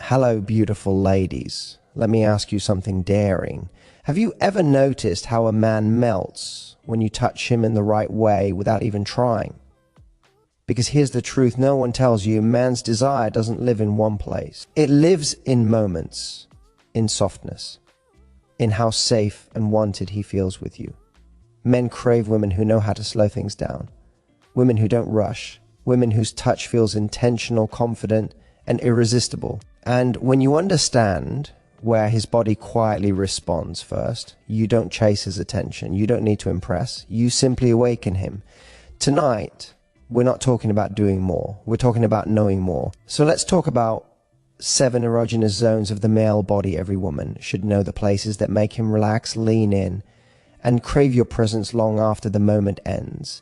Hello, beautiful ladies. Let me ask you something daring. Have you ever noticed how a man melts when you touch him in the right way without even trying? Because here's the truth no one tells you: man's desire doesn't live in one place. It lives in moments, in softness, in how safe and wanted he feels with you. Men crave women who know how to slow things down, women who don't rush, women whose touch feels intentional, confident, and irresistible. And when you understand where his body quietly responds first, you don't chase his attention, you don't need to impress, you simply awaken him. Tonight, we're not talking about doing more, we're talking about knowing more. So let's talk about 7 erogenous zones of the male body. Every woman should know the places that make him relax, lean in, and crave your presence long after the moment ends.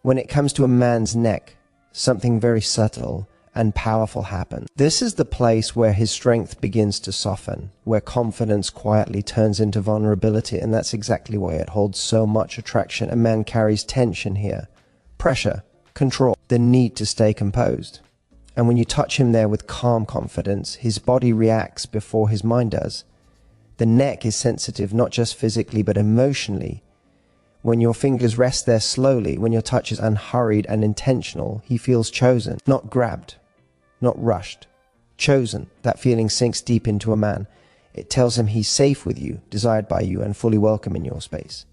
When it comes to a man's neck, something very subtle and powerful happens. This is the place where his strength begins to soften, where confidence quietly turns into vulnerability, and that's exactly why it holds so much attraction. A man carries tension here, pressure, control, the need to stay composed. And when you touch him there with calm confidence, his body reacts before his mind does. The neck is sensitive, not just physically, but emotionally. When your fingers rest there slowly, when your touch is unhurried and intentional, he feels chosen, not grabbed, not rushed. Chosen. That feeling sinks deep into a man. It tells him he's safe with you, desired by you, and fully welcome in your space.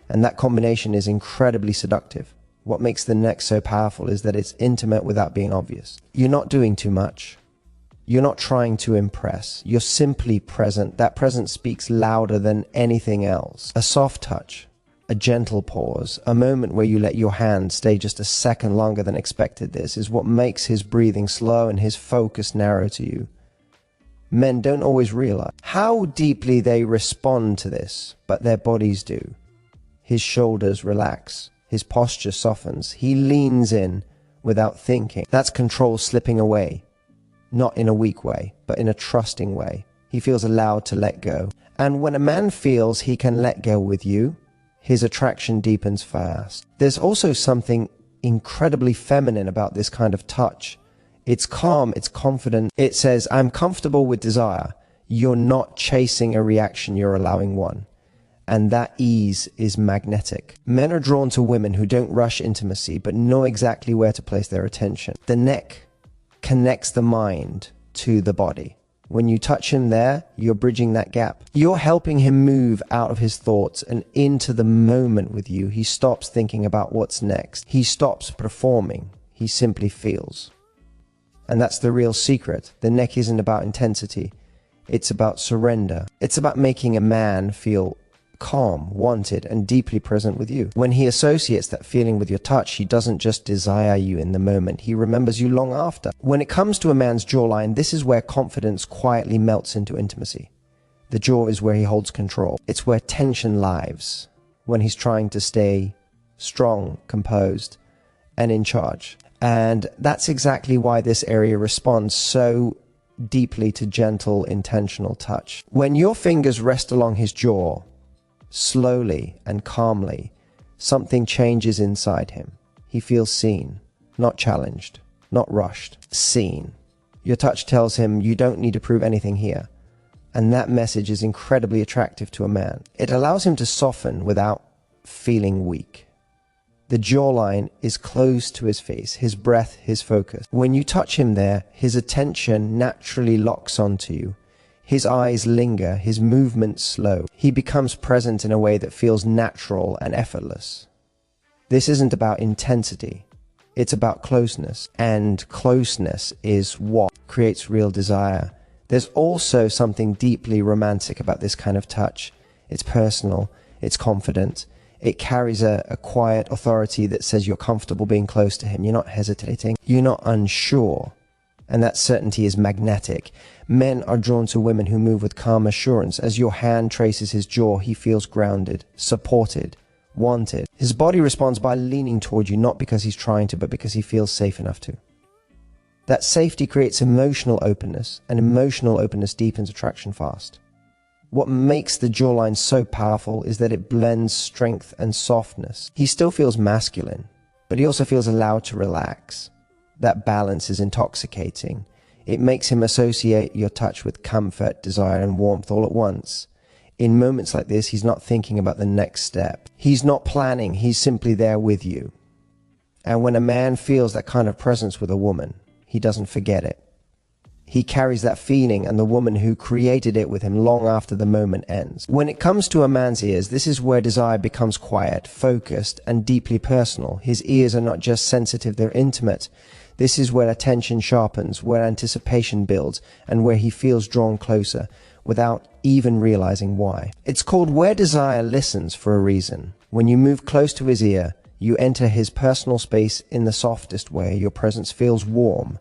And that combination is incredibly seductive. What makes the neck so powerful is that it's intimate without being obvious. You're not doing too much. You're not trying to impress. You're simply present. That presence speaks louder than anything else. A soft touch, a gentle pause, a moment where you let your hand stay just a second longer than expected. This is what makes his breathing slow and his focus narrow to you. Men don't always realize how deeply they respond to this, but their bodies do. His shoulders relax. His posture softens. He leans in without thinking. That's control slipping away. Not in a weak way, but in a trusting way. He feels allowed to let go. And when a man feels he can let go with you, his attraction deepens fast. There's also something incredibly feminine about this kind of touch. It's calm, it's confident. It says, I'm comfortable with desire. You're not chasing a reaction, you're allowing one. And that ease is magnetic. Men are drawn to women who don't rush intimacy, but know exactly where to place their attention. The neck connects the mind to the body. When you touch him there, you're bridging that gap. You're helping him move out of his thoughts and into the moment with you. He stops thinking about what's next. He stops performing. He simply feels. And that's the real secret. The neck isn't about intensity. It's about surrender. It's about making a man feel calm, wanted, and deeply present with you. When he associates that feeling with your touch, he doesn't just desire you in the moment, he remembers you long after. When it comes to a man's jawline, this is where confidence quietly melts into intimacy. The jaw is where he holds control. It's where tension lives, when he's trying to stay strong, composed, and in charge. And that's exactly why this area responds so deeply to gentle, intentional touch. When your fingers rest along his jaw, slowly and calmly, something changes inside him. He feels seen, not challenged, not rushed, seen. Your touch tells him you don't need to prove anything here. And that message is incredibly attractive to a man. It allows him to soften without feeling weak. The jawline is close to his face, his breath, his focus. When you touch him there, his attention naturally locks onto you. His eyes linger, his movements slow. He becomes present in a way that feels natural and effortless. This isn't about intensity, it's about closeness. And closeness is what creates real desire. There's also something deeply romantic about this kind of touch. It's personal, it's confident. It carries a quiet authority that says you're comfortable being close to him. You're not hesitating, you're not unsure. And that certainty is magnetic. Men are drawn to women who move with calm assurance. As your hand traces his jaw, he feels grounded, supported, wanted. His body responds by leaning toward you, not because he's trying to, but because he feels safe enough to. That safety creates emotional openness, and emotional openness deepens attraction fast. What makes the jawline so powerful is that it blends strength and softness. He still feels masculine, but he also feels allowed to relax. That balance is intoxicating. It makes him associate your touch with comfort, desire, and warmth all at once. In moments like this, he's not thinking about the next step. He's not planning, he's simply there with you. And when a man feels that kind of presence with a woman, he doesn't forget it. He carries that feeling and the woman who created it with him long after the moment ends. When it comes to a man's ears, this is where desire becomes quiet, focused, and deeply personal. His ears are not just sensitive, they're intimate. This is where attention sharpens, where anticipation builds, and where he feels drawn closer without even realizing why. It's called where desire listens for a reason. When you move close to his ear, you enter his personal space in the softest way. Your presence feels warm,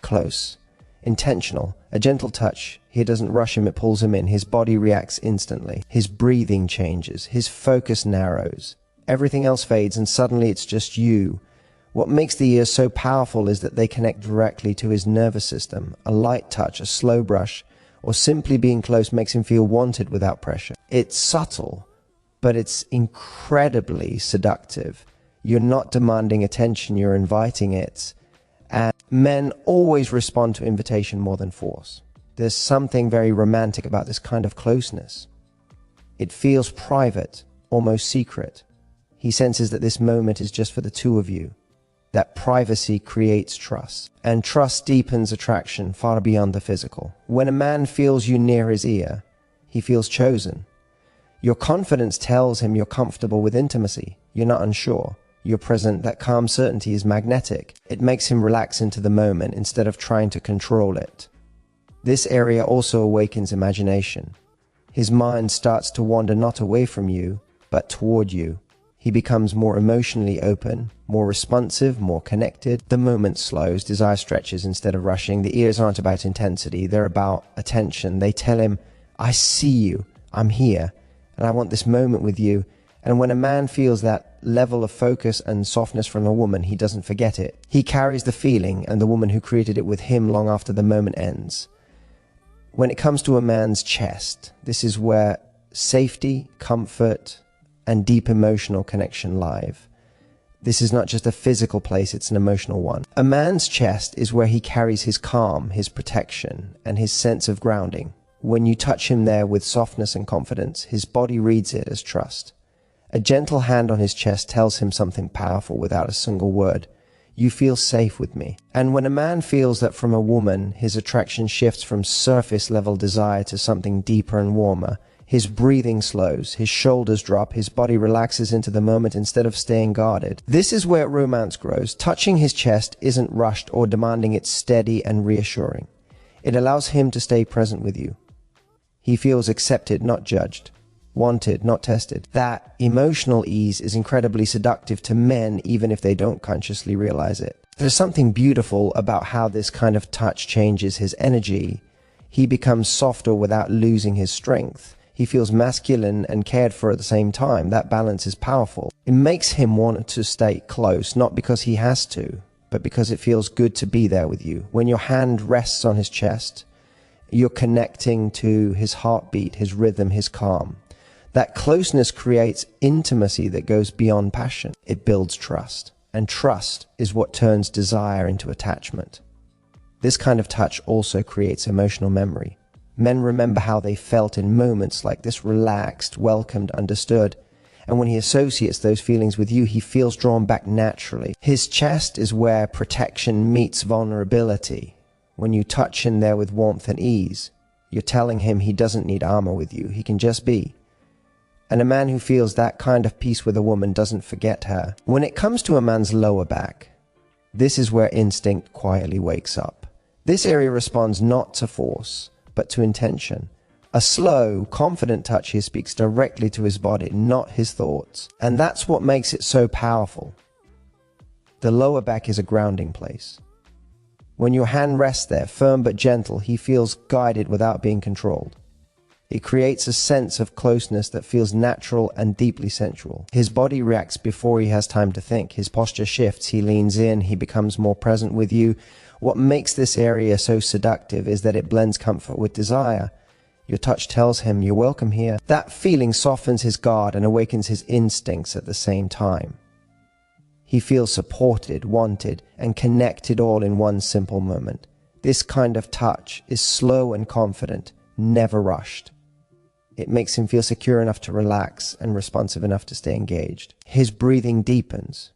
close, intentional, a gentle touch. He doesn't rush him, it pulls him in. His body reacts instantly. His breathing changes. His focus narrows. Everything else fades and suddenly it's just you. What makes the ears so powerful is that they connect directly to his nervous system. A light touch, a slow brush, or simply being close makes him feel wanted without pressure. It's subtle, but it's incredibly seductive. You're not demanding attention, you're inviting it. And men always respond to invitation more than force. There's something very romantic about this kind of closeness. It feels private, almost secret. He senses that this moment is just for the two of you. That privacy creates trust, and trust deepens attraction far beyond the physical. When a man feels you near his ear, he feels chosen. Your confidence tells him you're comfortable with intimacy. You're not unsure. You're present. That calm certainty is magnetic. It makes him relax into the moment instead of trying to control it. This area also awakens imagination. His mind starts to wander not away from you, but toward you. He becomes more emotionally open, more responsive, more connected. The moment slows, desire stretches instead of rushing. The ears aren't about intensity, they're about attention. They tell him, I see you, I'm here, and I want this moment with you. And when a man feels that level of focus and softness from a woman, he doesn't forget it. He carries the feeling and the woman who created it with him long after the moment ends. When it comes to a man's chest, this is where safety, comfort, and deep emotional connection live. This is not just a physical place, it's an emotional one. A man's chest is where he carries his calm, his protection, and his sense of grounding. When you touch him there with softness and confidence, his body reads it as trust. A gentle hand on his chest tells him something powerful without a single word. You feel safe with me. And when a man feels that from a woman, his attraction shifts from surface level desire to something deeper and warmer, his breathing slows, his shoulders drop, his body relaxes into the moment instead of staying guarded. This is where romance grows. Touching his chest isn't rushed or demanding, it's steady and reassuring. It allows him to stay present with you. He feels accepted, not judged. Wanted, not tested. That emotional ease is incredibly seductive to men, even if they don't consciously realize it. There's something beautiful about how this kind of touch changes his energy. He becomes softer without losing his strength. He feels masculine and cared for at the same time. That balance is powerful. It makes him want to stay close, not because he has to, but because it feels good to be there with you. When your hand rests on his chest, you're connecting to his heartbeat, his rhythm, his calm. That closeness creates intimacy that goes beyond passion. It builds trust, and trust is what turns desire into attachment. This kind of touch also creates emotional memory. Men remember how they felt in moments like this, relaxed, welcomed, understood. And when he associates those feelings with you, he feels drawn back naturally. His chest is where protection meets vulnerability. When you touch him there with warmth and ease, you're telling him he doesn't need armor with you. He can just be. And a man who feels that kind of peace with a woman doesn't forget her. When it comes to a man's lower back, this is where instinct quietly wakes up. This area responds not to force, but to intention. A slow, confident touch here speaks directly to his body, not his thoughts. And that's what makes it so powerful. The lower back is a grounding place. When your hand rests there, firm but gentle, he feels guided without being controlled. It creates a sense of closeness that feels natural and deeply sensual. His body reacts before he has time to think. His posture shifts, he leans in, he becomes more present with you. What makes this area so seductive is that it blends comfort with desire. Your touch tells him you're welcome here. That feeling softens his guard and awakens his instincts at the same time. He feels supported, wanted, and connected all in one simple moment. This kind of touch is slow and confident, never rushed. It makes him feel secure enough to relax and responsive enough to stay engaged. His breathing deepens.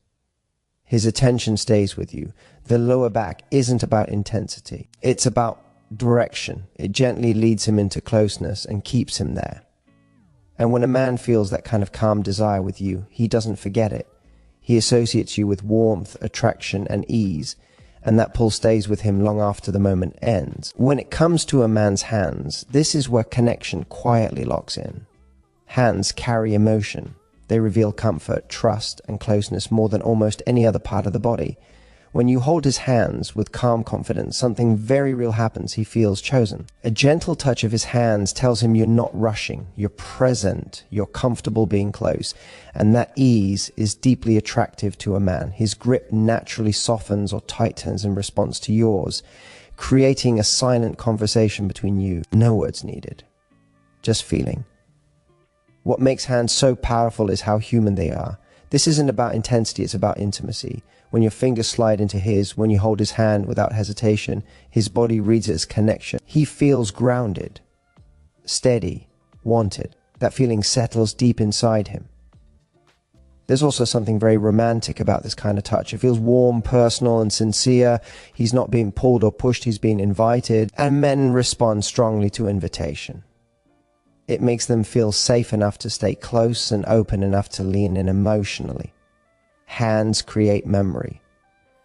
His attention stays with you. The lower back isn't about intensity. It's about direction. It gently leads him into closeness and keeps him there. And when a man feels that kind of calm desire with you, he doesn't forget it. He associates you with warmth, attraction, and ease, and that pull stays with him long after the moment ends. When it comes to a man's hands, this is where connection quietly locks in. Hands carry emotion. They reveal comfort, trust, and closeness more than almost any other part of the body. When you hold his hands with calm confidence, something very real happens. He feels chosen. A gentle touch of his hands tells him you're not rushing, you're present, you're comfortable being close, and that ease is deeply attractive to a man. His grip naturally softens or tightens in response to yours, creating a silent conversation between you. No words needed, just feeling. What makes hands so powerful is how human they are. This isn't about intensity, it's about intimacy. When your fingers slide into his, when you hold his hand without hesitation, his body reads it as connection. He feels grounded, steady, wanted. That feeling settles deep inside him. There's also something very romantic about this kind of touch. It feels warm, personal, and sincere. He's not being pulled or pushed, he's being invited. And men respond strongly to invitation. It makes them feel safe enough to stay close and open enough to lean in emotionally. Hands create memory.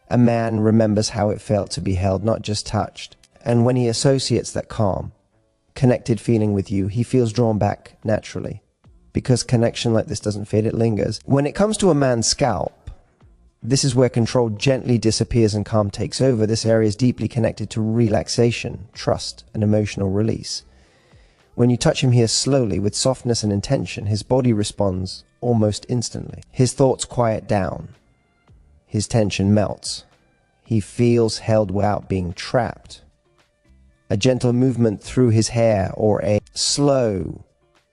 A man remembers how it felt to be held, not just touched. And when he associates that calm, connected feeling with you, he feels drawn back naturally. Because connection like this doesn't fade, it lingers. When it comes to a man's scalp, this is where control gently disappears and calm takes over. This area is deeply connected to relaxation, trust, and emotional release. When you touch him here slowly, with softness and intention, his body responds almost instantly. His thoughts quiet down. His tension melts. He feels held without being trapped. A gentle movement through his hair or a slow,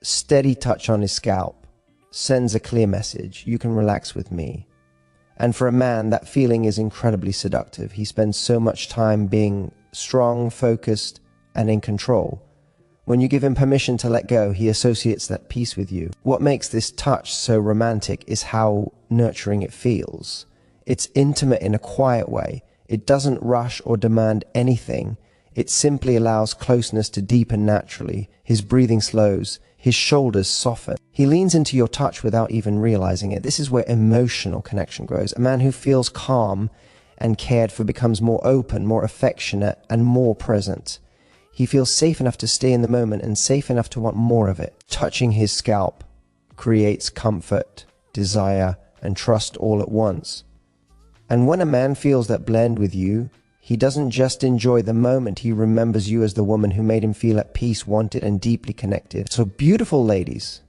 steady touch on his scalp sends a clear message: you can relax with me. And for a man, that feeling is incredibly seductive. He spends so much time being strong, focused, and in control. When you give him permission to let go, he associates that peace with you. What makes this touch so romantic is how nurturing it feels. It's intimate in a quiet way. It doesn't rush or demand anything. It simply allows closeness to deepen naturally. His breathing slows. His shoulders soften. He leans into your touch without even realizing it. This is where emotional connection grows. A man who feels calm and cared for becomes more open, more affectionate, and more present. He feels safe enough to stay in the moment and safe enough to want more of it. Touching his scalp creates comfort, desire, and trust all at once. And when a man feels that blend with you, he doesn't just enjoy the moment, he remembers you as the woman who made him feel at peace, wanted, and deeply connected. So beautiful ladies,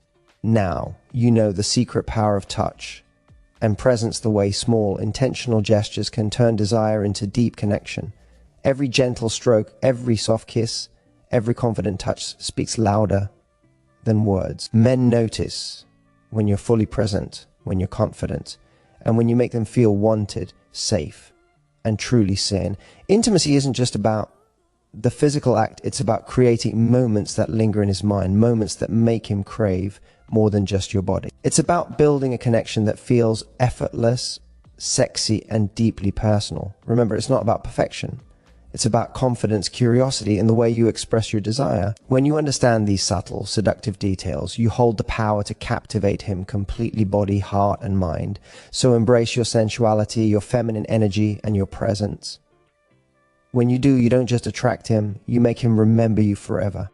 now you know the secret power of touch and presence, the way small, intentional gestures can turn desire into deep connection. Every gentle stroke, every soft kiss, every confident touch speaks louder than words. Men notice when you're fully present, when you're confident, and when you make them feel wanted, safe, and truly seen. Intimacy isn't just about the physical act, it's about creating moments that linger in his mind, moments that make him crave more than just your body. It's about building a connection that feels effortless, sexy, and deeply personal. Remember, it's not about perfection. It's about confidence, curiosity, and the way you express your desire. When you understand these subtle, seductive details, you hold the power to captivate him completely, body, heart, and mind. So embrace your sensuality, your feminine energy, and your presence. When you do, you don't just attract him, you make him remember you forever.